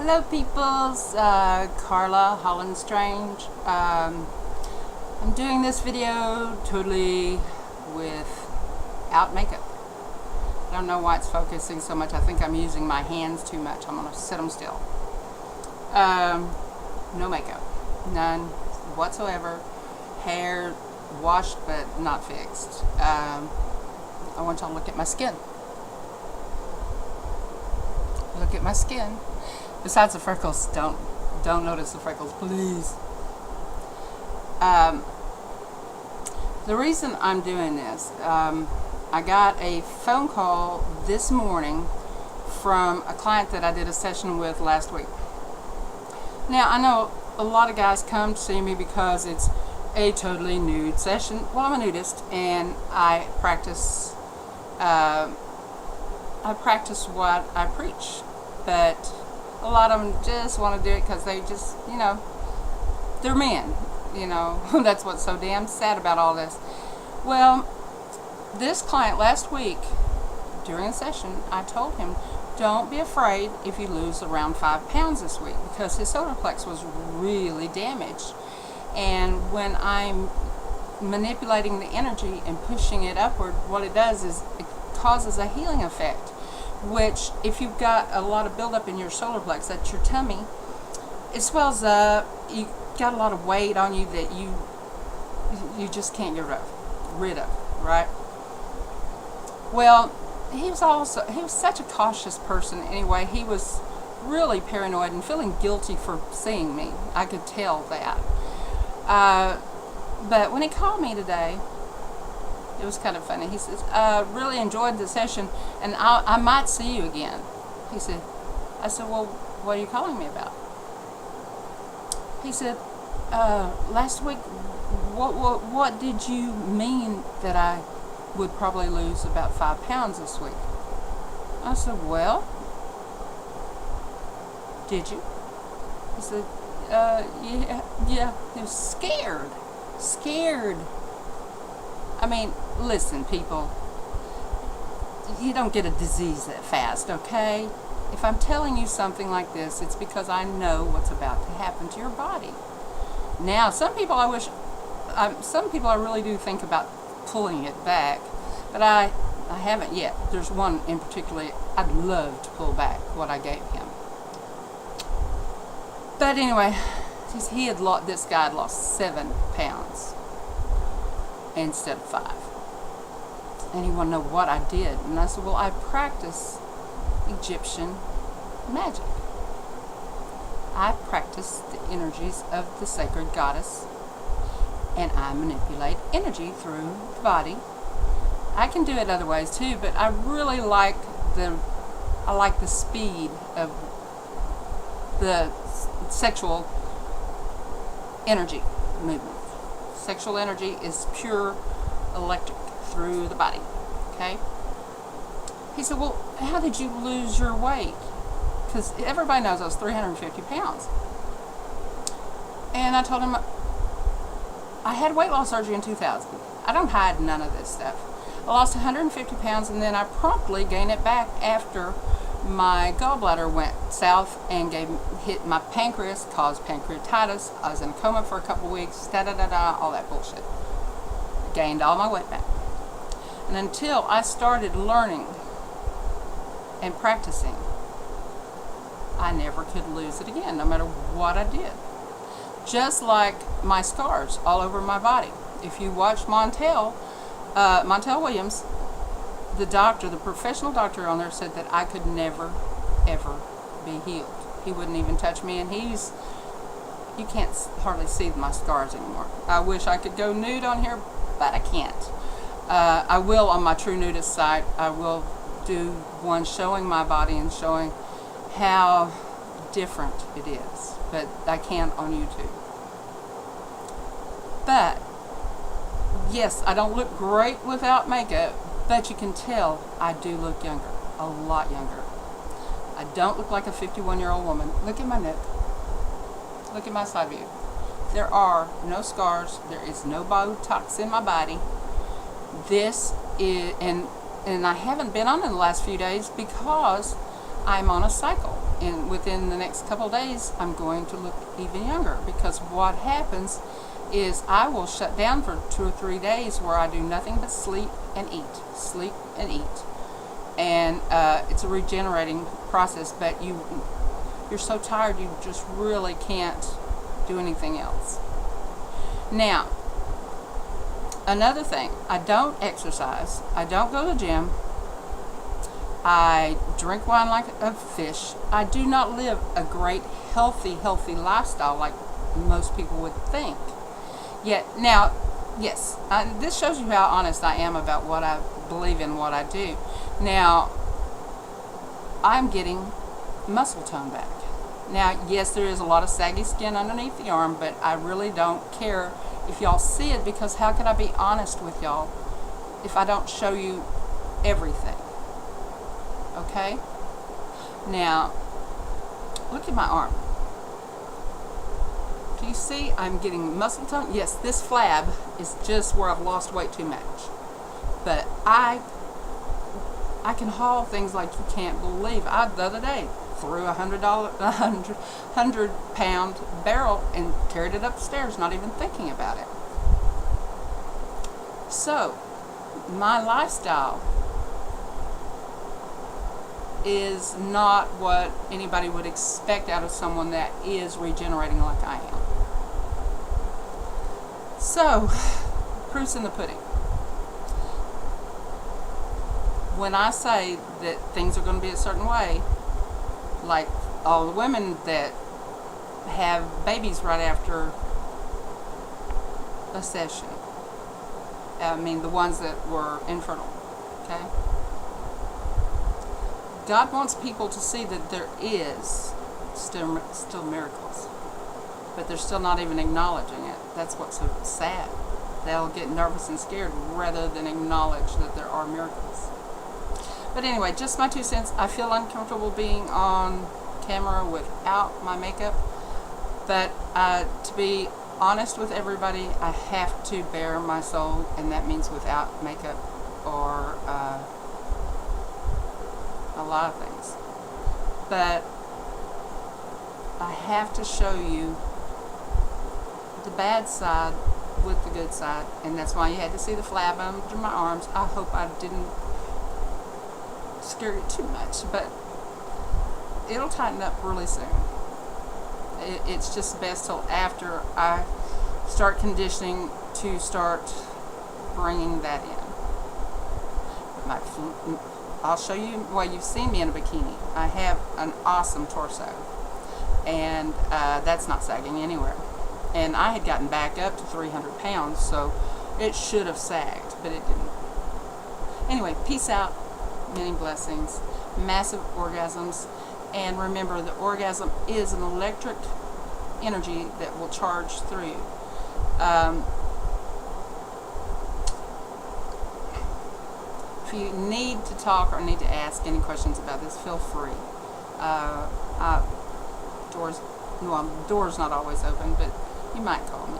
Hello peoples, Carla Holland Strange. I'm doing this video totally without makeup. I don't know why it's focusing so much. I think I'm using my hands too much. I'm going to sit them still. No makeup. None whatsoever. Hair washed but not fixed. I want y'all to look at my skin. Look at my skin. Besides the freckles, don't notice the freckles, please. The reason I'm doing this, I got a phone call this morning from a client that I did a session with last week. Now, I know a lot of guys come to see me because it's a totally nude session. Well, I'm a nudist, and I practice what I preach, but a lot of them just want to do it because they just, they're men, that's what's so damn sad about all this. Well, this client last week, during a session, I told him, don't be afraid if you lose around 5 pounds this week, because his solar plex was really damaged. And when I'm manipulating the energy and pushing it upward, what it does is it causes a healing effect, which if you've got a lot of buildup in your solar plex, that's your tummy, it swells up, you got a lot of weight on you that you just can't get rid of, right? Well, he was such a cautious person anyway. He was really paranoid and feeling guilty for seeing me. I could tell that. But when he called me today, it was kind of funny. He says, really enjoyed the session, and I might see you again. I said, well, what are you calling me about? He said, last week, what did you mean that I would probably lose about 5 pounds this week? I said, well, did you? He said, yeah. He was scared. I mean, listen, people, you don't get a disease that fast, okay? If I'm telling you something like this, it's because I know what's about to happen to your body. Now, some people I really do think about pulling it back, but I haven't yet. There's one in particular I'd love to pull back what I gave him. But anyway, this guy had lost 7 pounds. Instead of 5. And he wanted to know what I did. And I said, well, I practice Egyptian magic. I practice the energies of the sacred goddess, and I manipulate energy through the body. I can do it other ways too, but I really like the speed of the sexual energy movement. Sexual energy is pure electric through the body, okay? He said, well, how did you lose your weight? Because everybody knows I was 350 pounds. And I told him, I had weight loss surgery in 2000. I don't hide none of this stuff. I lost 150 pounds, and then I promptly gained it back after my gallbladder went south and hit my pancreas, caused pancreatitis. I was in a coma for a couple of weeks, all that bullshit. Gained all my weight back. And until I started learning and practicing, I never could lose it again, no matter what I did. Just like my scars all over my body. If you watch Montel Williams, the professional doctor on there said that I could never, ever be healed. He wouldn't even touch me, and you can't hardly see my scars anymore. I wish I could go nude on here, but I can't. I will on my True Nudist site. I will do one showing my body and showing how different it is, but I can't on YouTube. But yes, I don't look great without makeup, but you can tell I do look younger, a lot younger. I don't look like a 51-year-old woman. Look at my neck. Look at my side view. There are no scars. There is no Botox in my body. This is, and I haven't been on in the last few days because I'm on a cycle. within the next couple of days, I'm going to look even younger, because what happens is I will shut down for 2 or 3 days where I do nothing but sleep and eat. And it's a regenerating process, but you're so tired you just really can't do anything else. Now, another thing, I don't exercise, I don't go to the gym, I drink wine like a fish. I do not live a great healthy lifestyle like most people would think. Yet now, yes, this shows you how honest I am about what I believe in, what I do. Now, I'm getting muscle tone back. Now, yes, there is a lot of saggy skin underneath the arm, but I really don't care if y'all see it, because how could I be honest with y'all if I don't show you everything? Okay? Now, look at my arm. Do you see I'm getting muscle tone? Yes, this flab is just where I've lost weight too much. But I can haul things like you can't believe. The other day threw a 100-pound barrel and carried it upstairs, not even thinking about it. So, my lifestyle is not what anybody would expect out of someone that is regenerating like I am. So, proof's in the pudding. When I say that things are going to be a certain way, like all the women that have babies right after a session, I mean the ones that were infertile, okay? God wants people to see that there is still miracles, but they're still not even acknowledging it. That's what's so sad. They'll get nervous and scared rather than acknowledge that there are miracles. But anyway, just my 2 cents. I feel uncomfortable being on camera without my makeup, but to be honest with everybody, I have to bare my soul, and that means without makeup or a lot of things. But I have to show you the bad side with the good side, and that's why you had to see the flab under my arms. I hope I didn't scare you too much, but it'll tighten up really soon. It's just best till after I start conditioning to start bringing that in. I'll show you, well, you've seen me in a bikini. I have an awesome torso, and that's not sagging anywhere. And I had gotten back up to 300 pounds, so it should have sagged, but it didn't. Anyway, peace out, many blessings, massive orgasms, and remember, the orgasm is an electric energy that will charge through you. If you need to talk or need to ask any questions about this, feel free. Door's not always open, but you might call me.